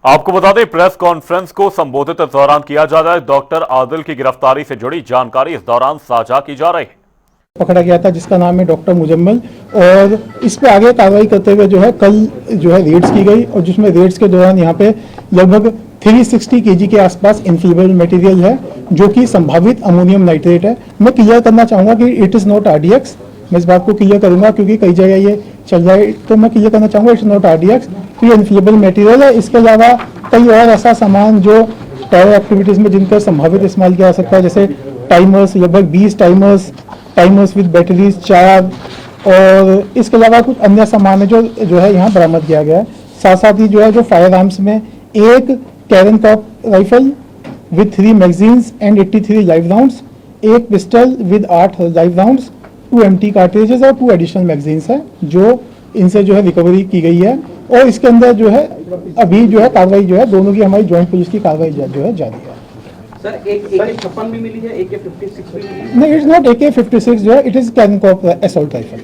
आपको बता दें, प्रेस कॉन्फ्रेंस को संबोधित इस दौरान किया जा रहा है। डॉक्टर आदिल की गिरफ्तारी से जुड़ी जानकारी इस दौरान साझा की जा रही है। पकड़ा गया था जिसका नाम है डॉक्टर मुजम्मिल, और इस पे आगे कार्रवाई करते हुए जो है कल जो है रेड्स की गई, और जिसमें रेड्स के दौरान यहाँ पे लगभग 360 केजी के आसपास इन्फ्लेमेबल मटेरियल है जो कि संभावित अमोनियम नाइट्रेट है। मैं क्लियर करना चाहूँगा कि इट इज़ नॉट आरडीएक्स। मैं इस बात को क्लियर करूंगा क्योंकि कई जगह ये चल रहा है, तो मैं क्लियर करना चाहूँगा इट्स नॉट आरडीएक्स। तो ये इन्फ्लेमेबल मटेरियल है। इसके अलावा कई और ऐसा सामान जो टेरर एक्टिविटीज़ में जिनका संभावित इस्तेमाल किया जा सकता है, जैसे टाइमर्स, लगभग 20 टाइमर्स विद बैटरीज 4, और इसके अलावा कुछ अन्य सामान है जो है यहाँ बरामद किया गया है। साथ साथ ही जो है जो फायर आर्म्स में एक Krinkov rifle with 3 magazines and 83 live rounds, एक pistol with 8 live rounds, 2 empty cartridges और 2 एडिशनल मैगजीन्स है जो इनसे जो है रिकवरी की गई है। और इसके अंदर जो है अभी जो है कार्रवाई जो है दोनों की हमारी ज्वाइंट पुलिस की कार्रवाई जो है जारी है। सर एक AK-56 भी मिली है, AK-56 भी मिली है? नहीं, इट्स नॉट AK-56 जो है, it is karan corp assault rifle.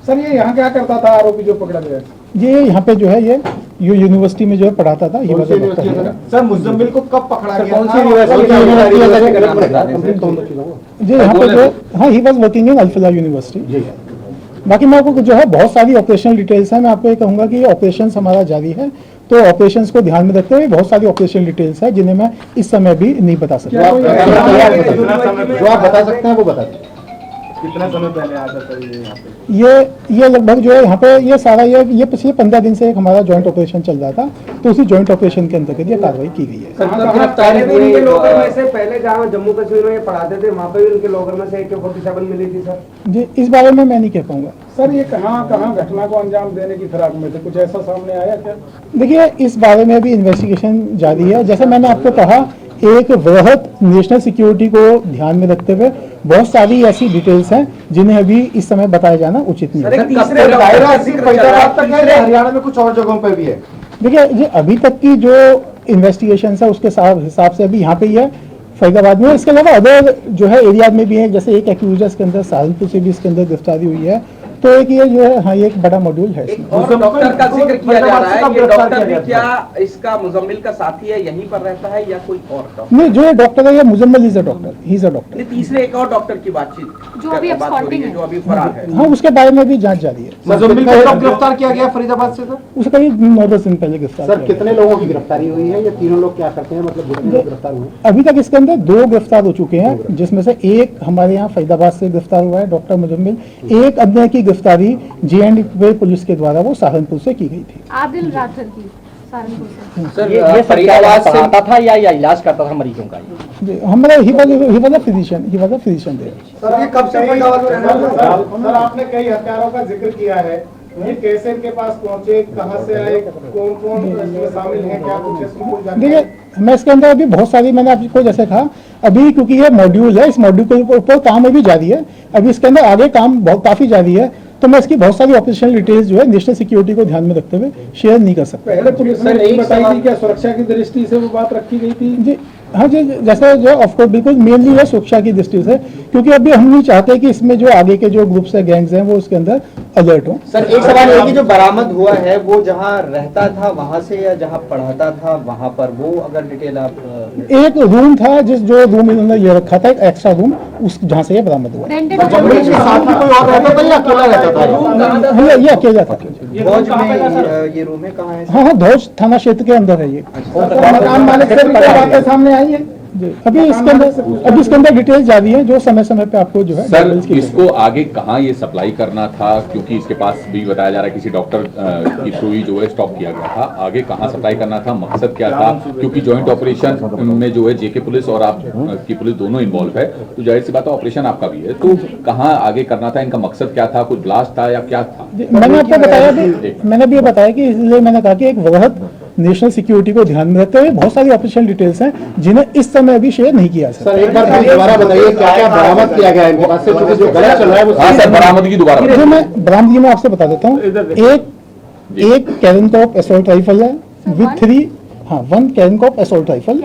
Sir ये यहाँ क्या करता था आरोपी जो पकड़ा गया? ये यहाँ पे जो है ये यूनिवर्सिटी में जो है पढ़ाता था। ये सर मुजम्मिल को कब पकड़ा गया? कौन सी जी यहाँ पे जो, हाँ, he was working in Al Falah university. बाकी मैं आपको जो है बहुत सारी ऑपरेशनल डिटेल्स हैं। मैं आपको ये कहूँगा कि ऑपरेशंस हमारा जारी है, तो ऑपरेशंस को ध्यान में रखते हुए बहुत सारी ऑपरेशनल डिटेल्स है जिन्हें मैं इस समय भी नहीं बता सकता। जो आप बता सकते हैं वो बता दीजिए। कितना समय पहले आया था ये यहाँ पे? ये लगभग जो है यहाँ पे ये सारा ये पिछले 15 दिन से एक हमारा जॉइंट ऑपरेशन चल रहा था, तो उसी जॉइंट ऑपरेशन के अंतर्गत ये कार्रवाई की गई है। इनके लॉकर में से पहले जहाँ जम्मू कश्मीर में पढ़ाते थे वहाँ पे भी इनके लॉकर में से AK-47 मिली थी सर? जी इस बारे में मैं नहीं कह पाऊंगा। सर ये कहाँ घटना को अंजाम देने की फिराक में थे, कुछ ऐसा सामने आया क्या? देखिए इस बारे में भी इन्वेस्टिगेशन जारी है। जैसे मैंने आपको कहा, एक वृहद नेशनल सिक्योरिटी को ध्यान में रखते हुए बहुत सारी ऐसी डिटेल्स हैं जिन्हें अभी इस समय बताया जाना उचित नहीं है। हरियाणा में कुछ और जगहों पे भी है। देखिए ये अभी तक की जो इन्वेस्टिगेशन है उसके हिसाब से अभी यहाँ पे ही है फरीदाबाद में। इसके अलावा अदर जो है एरिया में भी है, जैसे एक एक्यूजर्स के अंदर सहारनपुर से भी इसके अंदर गिरफ्तारी हुई है। तो एक ये जो है, हाँ, ये एक बड़ा मॉड्यूल है। और डॉक्टर का जिक्र किया जा रहा है, ये डॉक्टर भी क्या इसका मुजम्मिल का साथी है, यहीं पर रहता है या कोई और डॉक्टर? नहीं, जो डॉक्टर है ये Muzammil is a doctor, he is a doctor. तीसरे एक और डॉक्टर की बातचीत जो अभी जो अभी फरार है, हाँ, उसके बारे में भी जांच जारी है। मुजम्मिल को कब गिरफ्तार किया गया फरीदाबाद से? उसे करीब 9-10 दिन पहले गिरफ्तार। सर कितने लोगों की गिरफ्तारी हुई है? ये तीनों लोग क्या करते हैं, मतलब जितने लोग गिरफ्तार हुए? अभी तक इसके अंदर 2 गिरफ्तार हो चुके हैं, जिसमें से एक हमारे यहाँ फरीदाबाद से गिरफ्तार हुआ है डॉक्टर मुजम्मिल। एक अन्य की गिरफ्तारी J&K पुलिस के द्वारा वो सहारनपुर से की गई थी। आदिल राठर की सहारनपुर से। सर ये फरीदाबाद से आता था या इलाज करता था मरीजों का? हमारा ही was a physician there. Sir ये कब से फरीदाबाद में? सर आपने कई हत्यारों का जिक्र किया है, ये कैसे इनके पास पहुंचे, कहां से आए, कौन इसमें शामिल हैं, क्या कुछ इसमें कोई जानकारी? देखिए मैं इसके अंदर अभी बहुत सारी, मैंने आपको जैसे कहा अभी, क्योंकि ये मॉड्यूल है, इस मॉड्यूल के ऊपर काम अभी जारी है। अभी इसके अंदर आगे काम बहुत काफी जारी है, तो मैं इसकी बहुत सारी ऑपरेशनल डिटेल्स जो है नेशनल सिक्योरिटी को ध्यान में रखते हुए शेयर नहीं कर सकता। पहले पुलिस ने नहीं बताई थी क्या, सुरक्षा की दृष्टि से वो बात रखी गई थी? जी हाँ जी, जैसे जो ऑफकोर्स बिल्कुल मेनली है सुरक्षा की दृष्टि से, क्योंकि अभी हम नहीं चाहते कि इसमें जो आगे के जो ग्रुप्स है, गैंग्स हैं, वो उसके अंदर अलर्ट हो। सर एक सवाल है कि जो बरामद हुआ है वो जहाँ रहता था वहाँ से या जहाँ पढ़ाता था वहाँ पर, वो अगर डिटेल आप? एक रूम था जो रूम इन्होंने ये रखा था, एक एक्स्ट्रा रूम, उस जहाँ से ये बरामद हुआ। ये अकेला था। भोज में ये रूम है, कहाँ है? हाँ, भोज थाना क्षेत्र के अंदर है ये। मकान मालिक से भी बातें सामने आई है। अभी इसके अंदर डिटेल्स जारी है जो समय समय पे आपको जो है। सर इसको आगे कहाँ ये सप्लाई करना था, क्योंकि इसके पास भी बताया जा रहा है किसी डॉक्टर की थ्रू ही जो है स्टॉप किया गया था, आगे कहाँ सप्लाई करना था, मकसद क्या था? क्योंकि जॉइंट ऑपरेशन में जो है JK पुलिस और आप की पुलिस दोनों इन्वॉल्व है, तो जाहिर सी बात है ऑपरेशन आपका भी है, तो कहाँ आगे करना था, इनका मकसद क्या था, कुछ ब्लास्ट था या क्या था? मैंने आपको बताया, मैंने भी बताया कि इसलिए मैंने कहा कि एक वृहद नेशनल सिक्योरिटी को ध्यान में रखते हुए बहुत सारी ऑपरेशनल डिटेल्स हैं जिन्हें इस समय अभी शेयर नहीं किया सर एक बार दोबारा बताइए क्या क्या बरामद किया गया है इनके पास से, क्योंकि जो गलत चल रहा है वो। हाँ सर, बरामदगी दोबारा जो मैं बरामदगी में आपसे बता देता हूँ। एक कैरन कॉप असॉल्ट राइफल है विद 3, हाँ, 1 Karen corp assault rifle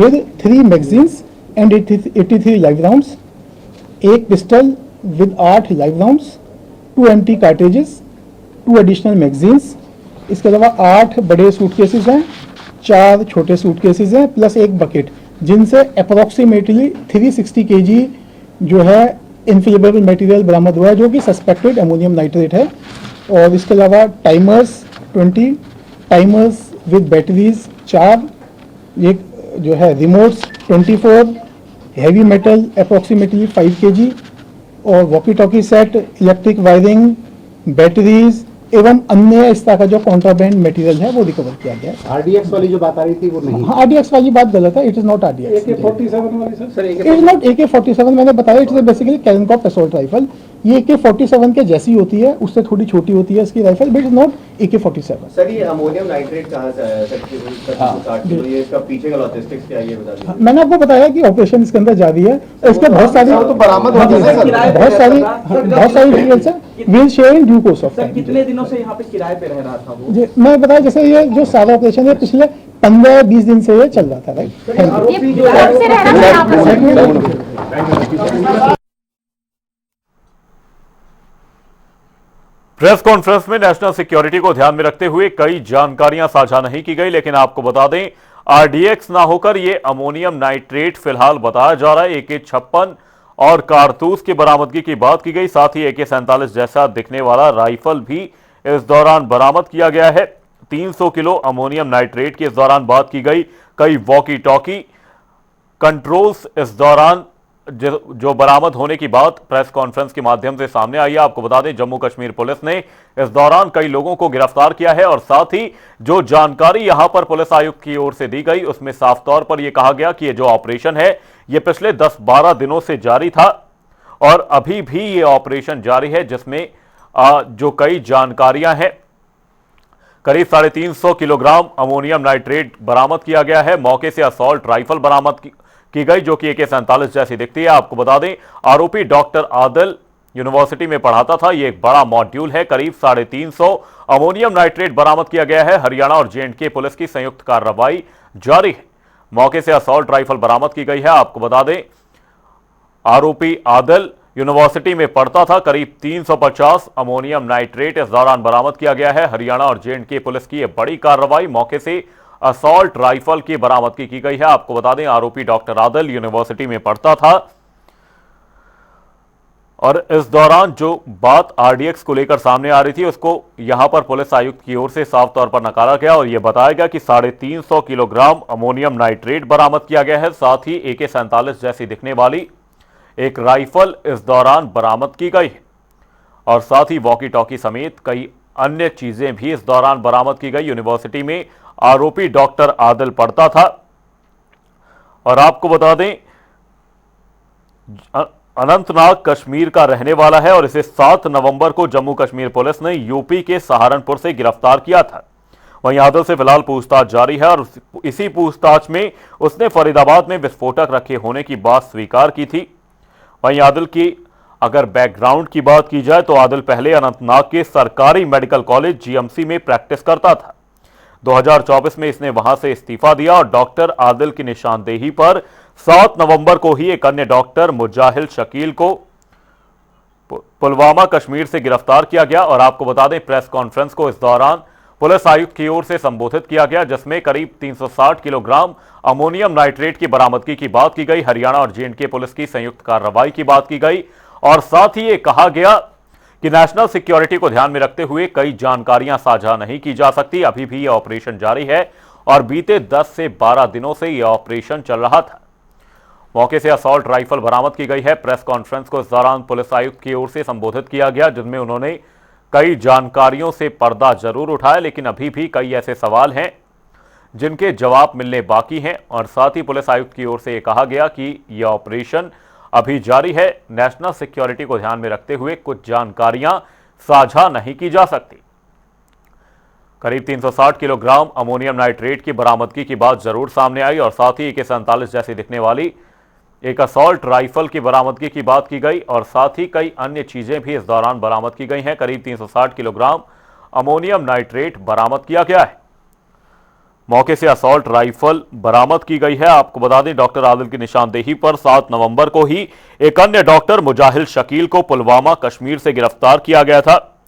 with 3 magazines and 83 live rounds, एक pistol with 8 live rounds, 2 empty cartridges, 2 additional magazines, इसके अलावा 8 बड़े सूटकेसेस हैं, 4 छोटे सूटकेसेस हैं, प्लस एक बकेट, जिनसे अप्रोक्सीमेटली 360 kg जो है इनफ्लेमेबल मटेरियल बरामद हुआ है, जो कि सस्पेक्टेड अमोनियम नाइट्रेट है। और इसके अलावा टाइमर्स 20, टाइमर्स विद बैटरीज 4, एक जो है remotes 24, heavy metal approximately 5 kg, और walkie talkie set, electric wiring, batteries एवं अन्य इस तरह का जो कॉन्ट्राबैंड मटेरियल है वो रिकवर किया गया है। आरडीएक्स वाली जो बात आ रही थी वो नहीं। हाँ, आरडीएक्स वाली बात गलत है, it is not RDX. AK-47 वाली sir it is not AK-47, मैंने बताया it is basically Krinkov assault rifle. ये AK-47 के जैसी होती है, उससे थोड़ी छोटी होती है इसकी rifle, but it is not AK-47। Sir ये अमोनियम नाइट्रेट कहाँ से आया सर? 60 किलो, ये इसका पीछे का लॉजिस्टिक्स क्या है ये बता दीजिए। मैंने आपको बताया कि ऑपरेशन इसके अंदर जारी है, इसके बहुत सारी तो बरामद हो गया सर। बहुत सारी डिटेल्स है, will share in due course of time. कितने दिनों से यहाँ पे किराए पे रह रहा था वो? जी, मैं बताया जैसे ये जो सारा ऑपरेशन है पिछले 15-20 दिन से ये चल रहा था, राइट। ये कब से रह रहा था यहाँ पर? प्रेस कॉन्फ्रेंस में नेशनल सिक्योरिटी को ध्यान में रखते हुए कई जानकारियां साझा नहीं की गई, लेकिन आपको बता दें आरडीएक्स ना होकर ये अमोनियम नाइट्रेट फिलहाल बताया जा रहा है। AK-56 और कारतूस की बरामदगी की बात की गई, साथ ही AK-47 जैसा दिखने वाला राइफल भी इस दौरान बरामद किया गया है। 300 किलो अमोनियम नाइट्रेट की इस दौरान बात की गई। कई वॉकी टॉकी कंट्रोल्स इस दौरान जो बरामद होने की बात प्रेस कॉन्फ्रेंस के माध्यम से सामने आई है। आपको बता दें जम्मू कश्मीर पुलिस ने इस दौरान कई लोगों को गिरफ्तार किया है, और साथ ही जो जानकारी यहां पर पुलिस आयुक्त की ओर से दी गई उसमें साफ तौर पर यह कहा गया कि यह जो ऑपरेशन है यह पिछले 10-12 दिनों से जारी था और अभी भी यह ऑपरेशन जारी है, जिसमें जो कई जानकारियां हैं। करीब 350 किलोग्राम अमोनियम नाइट्रेट बरामद किया गया है। मौके से असॉल्ट राइफल बरामद की गई जो कि AK-47 जैसी दिखती है। आपको बता दें आरोपी डॉक्टर आदिल यूनिवर्सिटी में पढ़ाता था। यह एक बड़ा मॉड्यूल है। करीब 350 अमोनियम नाइट्रेट बरामद किया गया है। हरियाणा और J&K पुलिस की संयुक्त कार्रवाई जारी है। मौके से असॉल्ट राइफल बरामद की गई है। आपको बता दें आरोपी आदिल यूनिवर्सिटी में पढ़ता था। करीब 350 अमोनियम नाइट्रेट इस दौरान बरामद किया गया है। हरियाणा और J&K पुलिस की यह बड़ी कार्रवाई। मौके से असॉल्ट राइफल की बरामदगी की गई है। आपको बता दें आरोपी डॉक्टर आदिल यूनिवर्सिटी में पढ़ता था और इस दौरान जो बात आरडीएक्स को लेकर सामने आ रही थी उसको यहां पर पुलिस आयुक्त की ओर से साफ तौर पर नकारा गया और यह बताया गया कि 350 किलोग्राम अमोनियम नाइट्रेट बरामद किया गया है। साथ ही AK-47 जैसी दिखने वाली एक राइफल इस दौरान बरामद की गई है और साथ ही वॉकी टॉकी समेत कई अन्य चीजें भी इस दौरान बरामद की गई। यूनिवर्सिटी में आरोपी डॉक्टर आदिल पढ़ता था और आपको बता दें अनंतनाग कश्मीर का रहने वाला है और इसे 7 नवंबर को जम्मू कश्मीर पुलिस ने यूपी के सहारनपुर से गिरफ्तार किया था। वहीं आदिल से फिलहाल पूछताछ जारी है और इसी पूछताछ में उसने फरीदाबाद में विस्फोटक रखे होने की बात स्वीकार की थी। वहीं आदिल की अगर बैकग्राउंड की बात की जाए तो आदिल पहले अनंतनाग के सरकारी मेडिकल कॉलेज GMC में प्रैक्टिस करता था। 2024 में इसने वहां से इस्तीफा दिया और डॉक्टर आदिल की निशानदेही पर 7 नवंबर को ही एक अन्य डॉक्टर मुजाहिल शकील को पुलवामा कश्मीर से गिरफ्तार किया गया। और आपको बता दें प्रेस कॉन्फ्रेंस को इस दौरान पुलिस आयुक्त की ओर से संबोधित किया गया जिसमें करीब 360 किलोग्राम अमोनियम नाइट्रेट की बरामदगी की बात की गई। हरियाणा और J&K पुलिस की संयुक्त कार्रवाई की बात की गई और साथ ही ये कहा गया कि नेशनल सिक्योरिटी को ध्यान में रखते हुए कई जानकारियां साझा नहीं की जा सकती। अभी भी यह ऑपरेशन जारी है और बीते 10 से 12 दिनों से यह ऑपरेशन चल रहा था। मौके से असॉल्ट राइफल बरामद की गई है। प्रेस कॉन्फ्रेंस को इस दौरान पुलिस आयुक्त की ओर से संबोधित किया गया जिसमें उन्होंने कई जानकारियों से पर्दा जरूर उठाया, लेकिन अभी भी कई ऐसे सवाल हैं जिनके जवाब मिलने बाकी हैं। और साथ ही पुलिस आयुक्त की ओर से यह कहा गया कि यह ऑपरेशन अभी जारी है। नेशनल सिक्योरिटी को ध्यान में रखते हुए कुछ जानकारियां साझा नहीं की जा सकती। करीब 360 किलोग्राम अमोनियम नाइट्रेट की बरामदगी की बात जरूर सामने आई और साथ ही AK-47 जैसी दिखने वाली एक असॉल्ट राइफल की बरामदगी की बात की गई और साथ ही कई अन्य चीजें भी इस दौरान बरामद की गई हैं। करीब 360 किलोग्राम अमोनियम नाइट्रेट बरामद किया गया है। मौके से असॉल्ट राइफल बरामद की गई है। आपको बता दें डॉक्टर आदिल की निशानदेही पर 7 नवंबर को ही एक अन्य डॉक्टर मुजाहिल शकील को पुलवामा कश्मीर से गिरफ्तार किया गया था।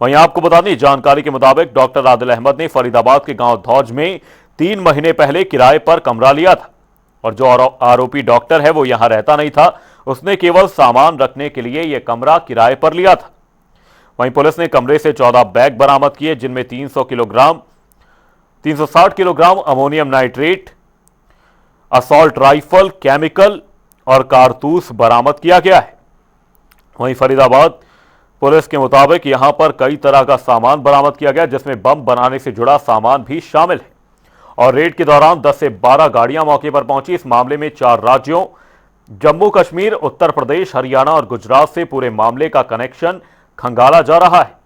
वहीं आपको बता दें, जानकारी के मुताबिक डॉक्टर आदिल अहमद ने फरीदाबाद के गांव धौज में 3 महीने पहले किराए पर कमरा लिया था और जो आरोपी डॉक्टर है वो यहां रहता नहीं था। उसने केवल सामान रखने के लिए यह कमरा किराए पर लिया था। वहीं पुलिस ने कमरे से 14 बैग बरामद किए जिनमें 360 kilogram ammonium nitrate, assault rifle, chemical और कारतूस बरामद किया गया है। वहीं फरीदाबाद पुलिस के मुताबिक यहां पर कई तरह का सामान बरामद किया गया जिसमें बम बनाने से जुड़ा सामान भी शामिल है और रेड के दौरान 10 से 12 गाड़ियां मौके पर पहुंची। इस मामले में 4 राज्यों जम्मू कश्मीर, उत्तर प्रदेश, हरियाणा और गुजरात से पूरे मामले का कनेक्शन खंगाला जा रहा है।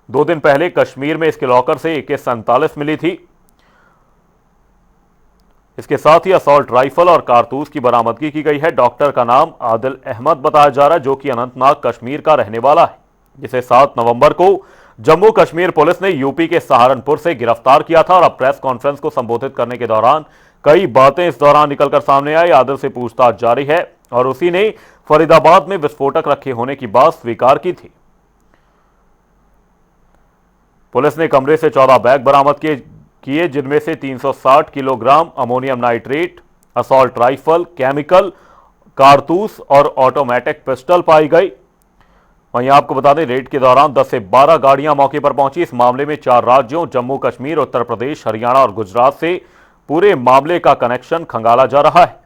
2 दिन पहले कश्मीर में इसके लॉकर से AK-47 मिली थी। इसके साथ ही असॉल्ट राइफल और कारतूस की बरामदगी की गई है। डॉक्टर का नाम आदिल अहमद बताया जा रहा है जो कि अनंतनाग कश्मीर का रहने वाला है, जिसे 7 नवंबर को जम्मू कश्मीर पुलिस ने यूपी के सहारनपुर से गिरफ्तार किया था और अब प्रेस कॉन्फ्रेंस को संबोधित करने के दौरान कई बातें इस दौरान निकलकर सामने आई। आदिल से पूछताछ जारी है और उसी ने फरीदाबाद में विस्फोटक रखे होने की बात स्वीकार की थी। पुलिस ने कमरे से 14 बैग बरामद किए जिनमें से 360 kilogram ammonium nitrate, assault rifle, chemical, कारतूस और ऑटोमेटिक पिस्टल पाई गई। वहीं आपको बता दें, रेड के दौरान 10 से 12 गाड़ियां मौके पर पहुंची। इस मामले में 4 राज्यों जम्मू कश्मीर, उत्तर प्रदेश, हरियाणा और गुजरात से पूरे मामले का कनेक्शन खंगाला जा रहा है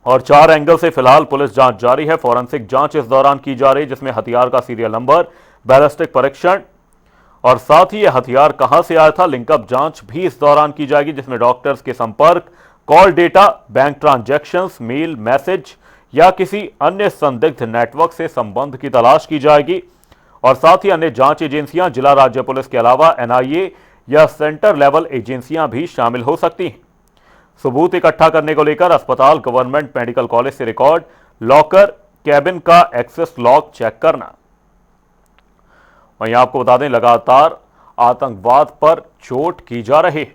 और 4 एंगल से फिलहाल पुलिस जांच जारी है। फॉरेंसिक जांच इस दौरान की जा रही है जिसमें हथियार का सीरियल नंबर, बैलिस्टिक परीक्षण और साथ ही यह हथियार कहां से आया था, लिंकअप जांच भी इस दौरान की जाएगी जिसमें डॉक्टर्स के संपर्क, call data, bank transactions, mail, message या किसी अन्य संदिग्ध नेटवर्क से संबंध की तलाश की जाएगी और साथ ही अन्य जांच एजेंसियां, जिला राज्य पुलिस के अलावा NIA या सेंटर लेवल एजेंसियां भी शामिल हो सकती हैं। सबूत इकट्ठा करने को लेकर अस्पताल, गवर्नमेंट मेडिकल कॉलेज से रिकॉर्ड, लॉकर, कैबिन का एक्सेस लॉग चेक करना। वहीं आपको बता दें, लगातार आतंकवाद पर चोट की जा रही है।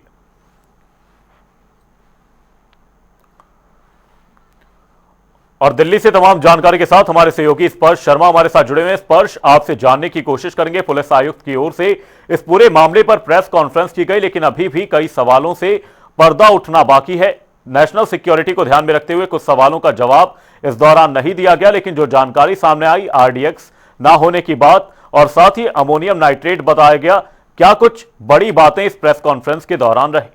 और दिल्ली से तमाम जानकारी के साथ हमारे सहयोगी स्पर्श शर्मा हमारे साथ जुड़े हुए हैं। स्पर्श, आपसे जानने की कोशिश करेंगे, पुलिस आयुक्त की ओर से इस पूरे मामले पर प्रेस कॉन्फ्रेंस की गई लेकिन अभी भी कई सवालों से पर्दा उठना बाकी है। नेशनल सिक्योरिटी को ध्यान में रखते हुए कुछ सवालों का जवाब इस दौरान नहीं दिया गया, लेकिन जो जानकारी सामने आई RDX ना होने की बात और साथ ही अमोनियम नाइट्रेट बताया गया, क्या कुछ बड़ी बातें इस प्रेस कॉन्फ्रेंस के दौरान रही?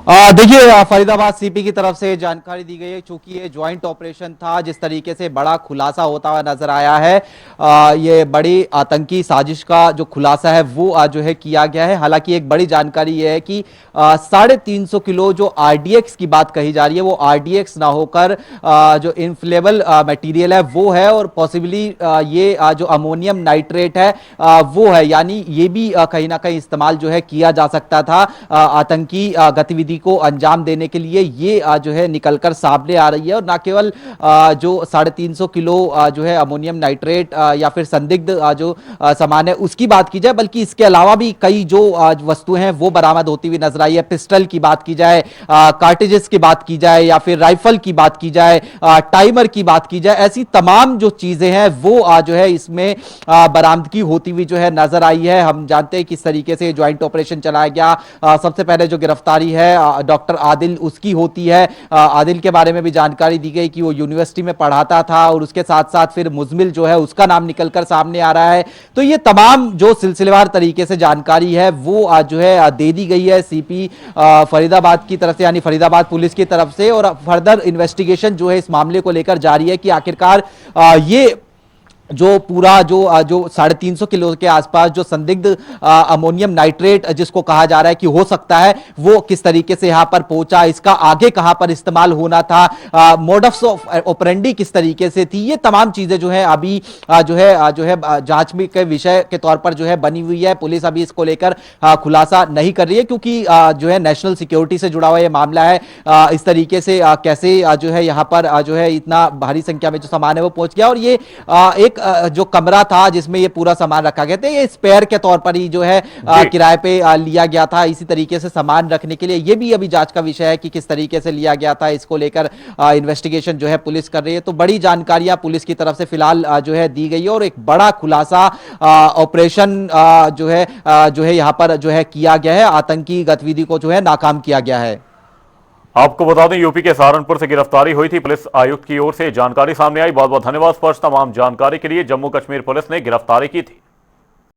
देखिए, फरीदाबाद CP की तरफ से जानकारी दी गई है चूंकि ये ज्वाइंट ऑपरेशन था, जिस तरीके से बड़ा खुलासा होता हुआ नजर आया है। ये बड़ी आतंकी साजिश का जो खुलासा है वो जो है किया गया है। हालांकि एक बड़ी जानकारी ये है कि 350 किलो जो RDX की बात कही जा रही है वो RDX ना होकर जो इनफ्लेमेबल मटेरियल है वो है और पॉसिबली ये जो अमोनियम नाइट्रेट है वो है, यानी ये भी कहीं ना कहीं इस्तेमाल जो है किया जा सकता था आतंकी गतिविधि को अंजाम देने के लिए। ये जो है निकलकर सामने आ रही है और ना केवल जो 350 किलो जो है अमोनियम नाइट्रेट या फिर संदिग्ध जो सामान है उसकी बात की जाए, बल्कि इसके अलावा भी कई जो वस्तुएं हैं वो बरामद होती हुई नजर आई है। पिस्टल की बात की जाए, कार्टेजेस की बात की जाए या फिर राइफल की बात की जाए, टाइमर की बात की जाए, ऐसी तमाम जो चीजें हैं वो जो है इसमें बरामदगी होती हुई जो है नजर आई है। हम जानते हैं किस तरीके से ज्वाइंट ऑपरेशन चलाया गया। सबसे पहले जो गिरफ्तारी है डॉक्टर आदिल उसकी होती है। आदिल के बारे में भी जानकारी दी गई कि वो यूनिवर्सिटी में पढ़ाता था और उसके साथ साथ फिर मुजमिल जो है उसका नाम निकलकर सामने आ रहा है। तो ये तमाम जो सिलसिलेवार तरीके से जानकारी है वो जो है दे दी गई है CP फरीदाबाद की तरफ से, यानी फरीदाबाद पुलिस की तरफ से। और फर्दर इन्वेस्टिगेशन जो है इस मामले को लेकर जारी है कि आखिरकार ये जो पूरा जो 350 किलो के आसपास जो संदिग्ध अमोनियम नाइट्रेट जिसको कहा जा रहा है कि हो सकता है वो किस तरीके से यहां पर पहुंचा, इसका आगे कहां पर इस्तेमाल होना था, मोडस ऑफ ऑपरेंडी किस तरीके से थी, ये तमाम चीजें जो है अभी जो है जांच में के विषय के तौर पर जो है बनी हुई है। पुलिस अभी इसको लेकर खुलासा नहीं कर रही है क्योंकि जो है नेशनल सिक्योरिटी से जुड़ा हुआ ये मामला है। इस तरीके से कैसे जो है यहां पर जो है इतना भारी संख्या में जो सामान है वो पहुंच गया और ये एक जो कमरा था जिसमें ये पूरा सामान रखा गया था, ये स्पेयर के तौर पर ही जो है किराए पे लिया गया था, इसी तरीके से सामान रखने के लिए। ये भी अभी जांच का विषय है कि किस तरीके से लिया गया था, इसको लेकर इन्वेस्टिगेशन जो है पुलिस कर रही है। तो बड़ी जानकारियां पुलिस की तरफ से फिलहाल जो है दी गई है और एक बड़ा खुलासा ऑपरेशन जो है यहां पर जो है किया गया है, आतंकी गतिविधि को जो है नाकाम किया गया है। आपको बता दें यूपी के सहारनपुर से गिरफ्तारी हुई थी, पुलिस आयुक्त की ओर से जानकारी सामने आई। बहुत बहुत धन्यवाद स्पर्श, तमाम जानकारी के लिए। जम्मू कश्मीर पुलिस ने गिरफ्तारी की थी।